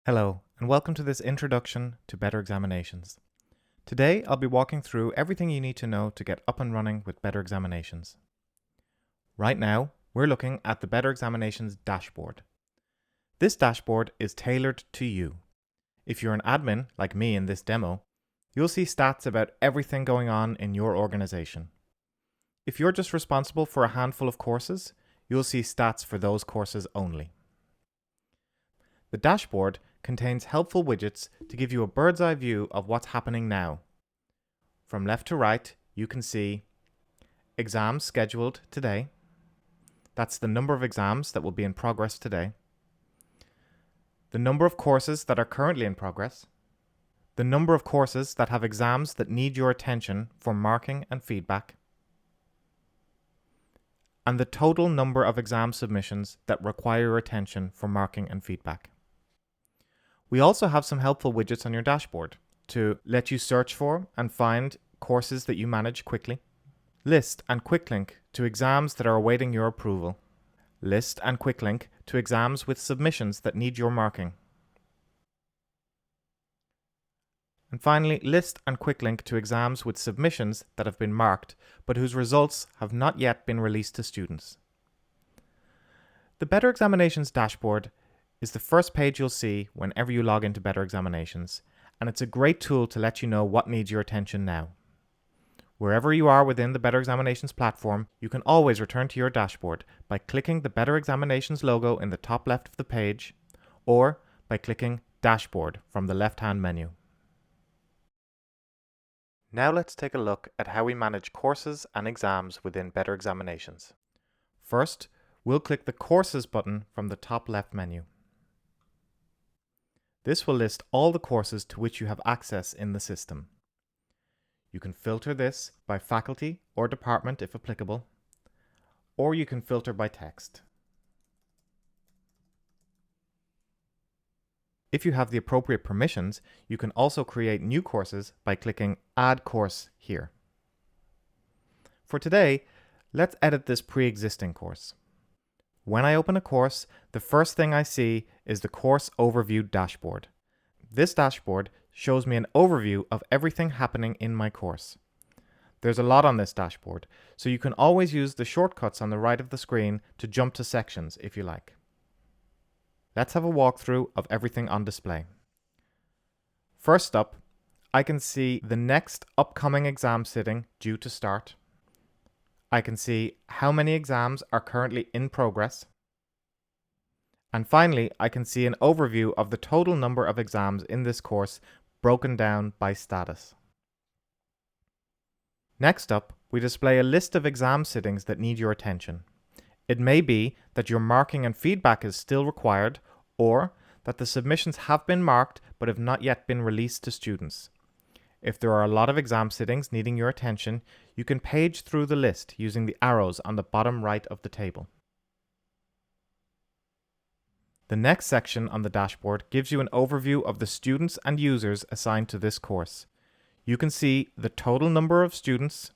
Hello, and welcome to this introduction to BetterExaminations. Today, I'll be walking through everything you need to know to get up and running with BetterExaminations. Right now, we're looking at the BetterExaminations dashboard. This dashboard is tailored to you. If you're an admin, like me in this demo, you'll see stats about everything going on in your organization. If you're just responsible for a handful of courses, you'll see stats for those courses only. The dashboard contains helpful widgets to give you a bird's eye view of what's happening now. From left to right, you can see exams scheduled today. That's the number of exams that will be in progress today. The number of courses that are currently in progress. The number of courses that have exams that need your attention for marking and feedback. And the total number of exam submissions that require your attention for marking and feedback. We also have some helpful widgets on your dashboard to let you search for and find courses that you manage quickly. List and quick link to exams that are awaiting your approval. List and quick link to exams with submissions that need your marking. And finally, list and quick link to exams with submissions that have been marked but whose results have not yet been released to students. The BetterExaminations dashboard is the first page you'll see whenever you log into BetterExaminations, and it's a great tool to let you know what needs your attention now. Wherever you are within the BetterExaminations platform, you can always return to your dashboard by clicking the BetterExaminations logo in the top left of the page, or by clicking Dashboard from the left-hand menu. Now let's take a look at how we manage courses and exams within BetterExaminations. First, we'll click the Courses button from the top left menu. This will list all the courses to which you have access in the system. You can filter this by faculty or department if applicable, or you can filter by text. If you have the appropriate permissions, you can also create new courses by clicking Add Course here. For today, let's edit this pre-existing course. When I open a course, the first thing I see is the Course Overview dashboard. This dashboard shows me an overview of everything happening in my course. There's a lot on this dashboard, so you can always use the shortcuts on the right of the screen to jump to sections if you like. Let's have a walkthrough of everything on display. First up, I can see the next upcoming exam sitting due to start. I can see how many exams are currently in progress. And finally, I can see an overview of the total number of exams in this course broken down by status. Next up, we display a list of exam sittings that need your attention. It may be that your marking and feedback is still required, or that the submissions have been marked but have not yet been released to students. If there are a lot of exam sittings needing your attention, you can page through the list using the arrows on the bottom right of the table. The next section on the dashboard gives you an overview of the students and users assigned to this course. You can see the total number of students,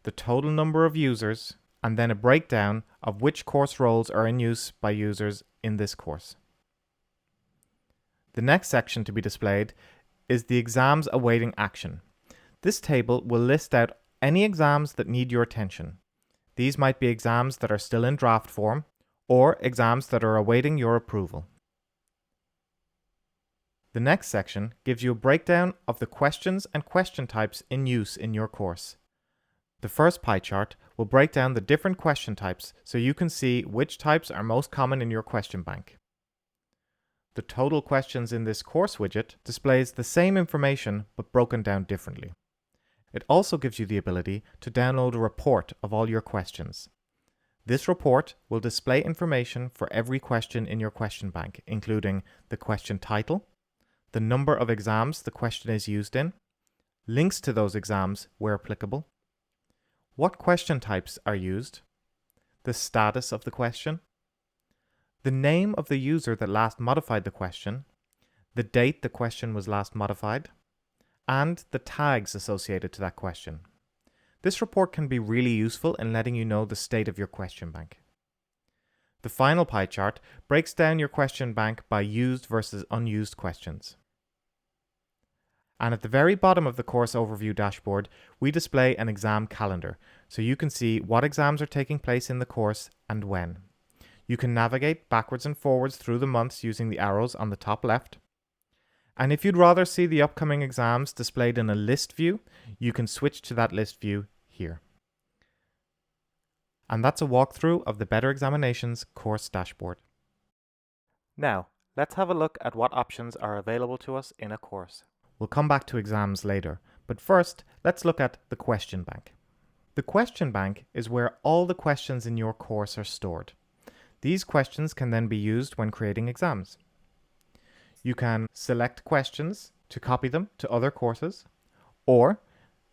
the total number of users, and then a breakdown of which course roles are in use by users in this course. The next section to be displayed is the exams awaiting action. This table will list out any exams that need your attention. These might be exams that are still in draft form, or exams that are awaiting your approval. The next section gives you a breakdown of the questions and question types in use in your course. The first pie chart will break down the different question types so you can see which types are most common in your question bank. The total questions in this course widget displays the same information but broken down differently. It also gives you the ability to download a report of all your questions. This report will display information for every question in your question bank, including the question title, the number of exams the question is used in, links to those exams where applicable, what question types are used, the status of the question, the name of the user that last modified the question, the date the question was last modified, and the tags associated to that question. This report can be really useful in letting you know the state of your question bank. The final pie chart breaks down your question bank by used versus unused questions. And at the very bottom of the course overview dashboard, we display an exam calendar, so you can see what exams are taking place in the course and when. You can navigate backwards and forwards through the months using the arrows on the top left. And if you'd rather see the upcoming exams displayed in a list view, you can switch to that list view here. And that's a walkthrough of the BetterExaminations course dashboard. Now, let's have a look at what options are available to us in a course. We'll come back to exams later, but first, let's look at the question bank. The question bank is where all the questions in your course are stored. These questions can then be used when creating exams. You can select questions to copy them to other courses, or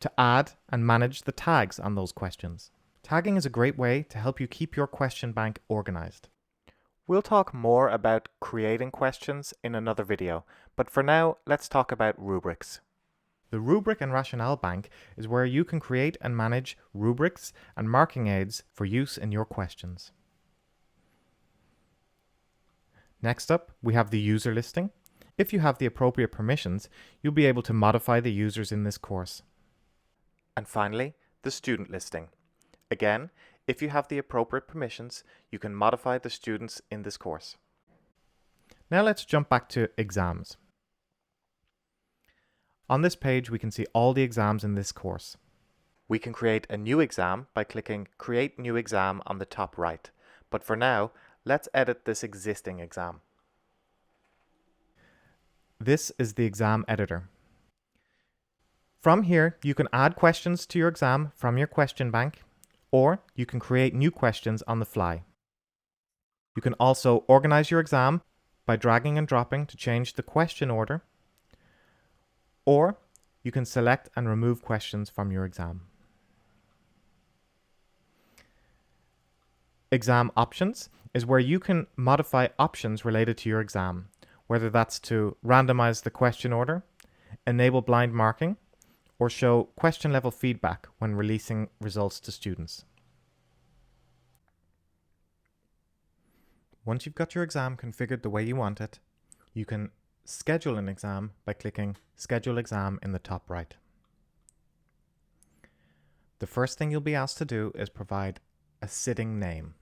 to add and manage the tags on those questions. Tagging is a great way to help you keep your question bank organized. We'll talk more about creating questions in another video, but for now, let's talk about rubrics. The rubric and rationale bank is where you can create and manage rubrics and marking aids for use in your questions. Next up, we have the user listing. If you have the appropriate permissions, you'll be able to modify the users in this course. And finally, the student listing. Again, if you have the appropriate permissions, you can modify the students in this course. Now let's jump back to exams. On this page, we can see all the exams in this course. We can create a new exam by clicking Create New Exam on the top right. But for now, let's edit this existing exam. This is the exam editor. From here, you can add questions to your exam from your question bank, or you can create new questions on the fly. You can also organize your exam by dragging and dropping to change the question order, or you can select and remove questions from your exam. Exam options is where you can modify options related to your exam, whether that's to randomize the question order, enable blind marking, or show question level feedback when releasing results to students. Once you've got your exam configured the way you want it, you can schedule an exam by clicking Schedule Exam in the top right. The first thing you'll be asked to do is provide a sitting name.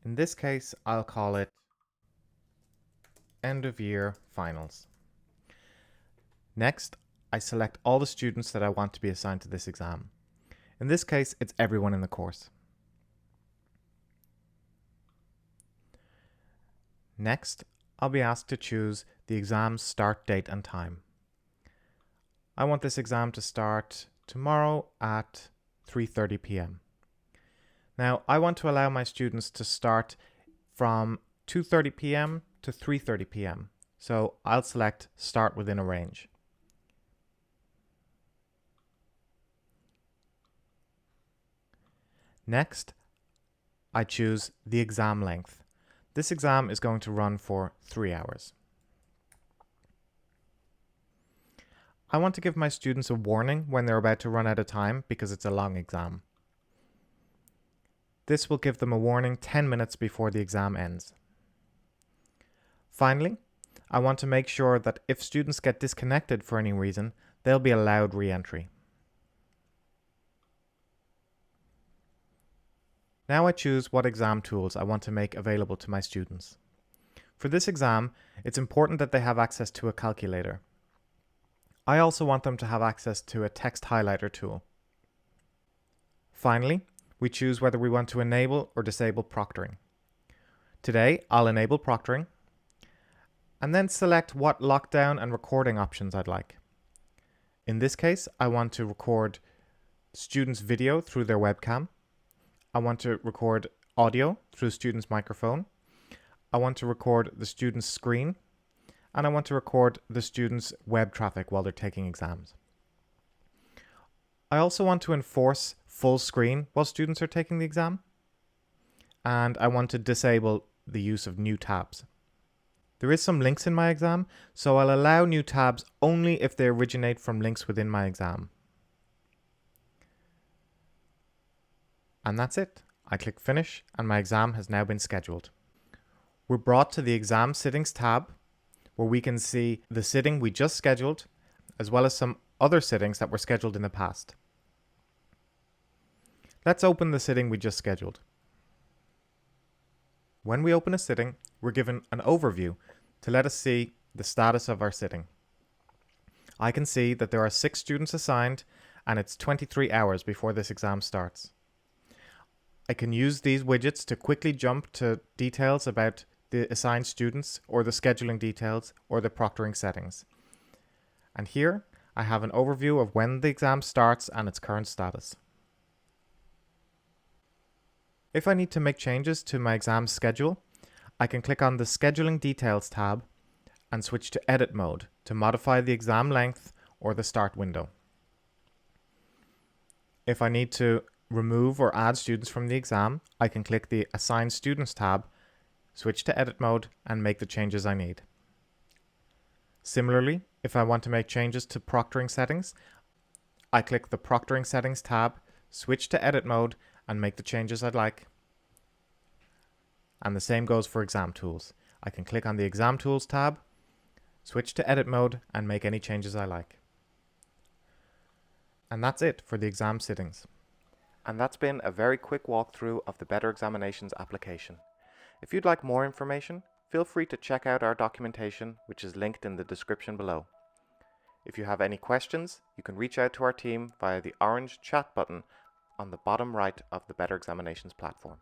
In this case, I'll call it End of Year Finals. Next, I select all the students that I want to be assigned to this exam. In this case, it's everyone in the course. Next, I'll be asked to choose the exam's start date and time. I want this exam to start tomorrow at 3:30 p.m. Now, I want to allow my students to start from 2:30 p.m. to 3:30 p.m. So I'll select Start within a range. Next, I choose the exam length. This exam is going to run for 3 hours. I want to give my students a warning when they're about to run out of time because it's a long exam. This will give them a warning 10 minutes before the exam ends. Finally, I want to make sure that if students get disconnected for any reason, they'll be allowed re-entry. Now I choose what exam tools I want to make available to my students. For this exam, it's important that they have access to a calculator. I also want them to have access to a text highlighter tool. Finally, we choose whether we want to enable or disable proctoring. Today, I'll enable proctoring, and then select what lockdown and recording options I'd like. In this case, I want to record students' video through their webcam. I want to record audio through student's microphone. I want to record the student's screen, and I want to record the student's web traffic while they're taking exams. I also want to enforce full screen while students are taking the exam, and I want to disable the use of new tabs. There is some links in my exam, so I'll allow new tabs only if they originate from links within my exam. And that's it. I click Finish and my exam has now been scheduled. We're brought to the Exam Sittings tab, where we can see the sitting we just scheduled, as well as some other sittings that were scheduled in the past. Let's open the sitting we just scheduled. When we open a sitting, we're given an overview to let us see the status of our sitting. I can see that there are 6 students assigned and it's 23 hours before this exam starts. I can use these widgets to quickly jump to details about the assigned students or the scheduling details or the proctoring settings. And here I have an overview of when the exam starts and its current status. If I need to make changes to my exam schedule, I can click on the Scheduling Details tab and switch to Edit mode to modify the exam length or the start window. If I need to remove or add students from the exam, I can click the Assign Students tab, switch to Edit mode, and make the changes I need. Similarly, if I want to make changes to proctoring settings, I click the Proctoring Settings tab, switch to Edit mode, and make the changes I'd like. And the same goes for Exam Tools. I can click on the Exam Tools tab, switch to Edit mode, and make any changes I like. And that's it for the exam sittings. And that's been a very quick walkthrough of the BetterExaminations application. If you'd like more information, feel free to check out our documentation, which is linked in the description below. If you have any questions, you can reach out to our team via the orange chat button on the bottom right of the BetterExaminations platform.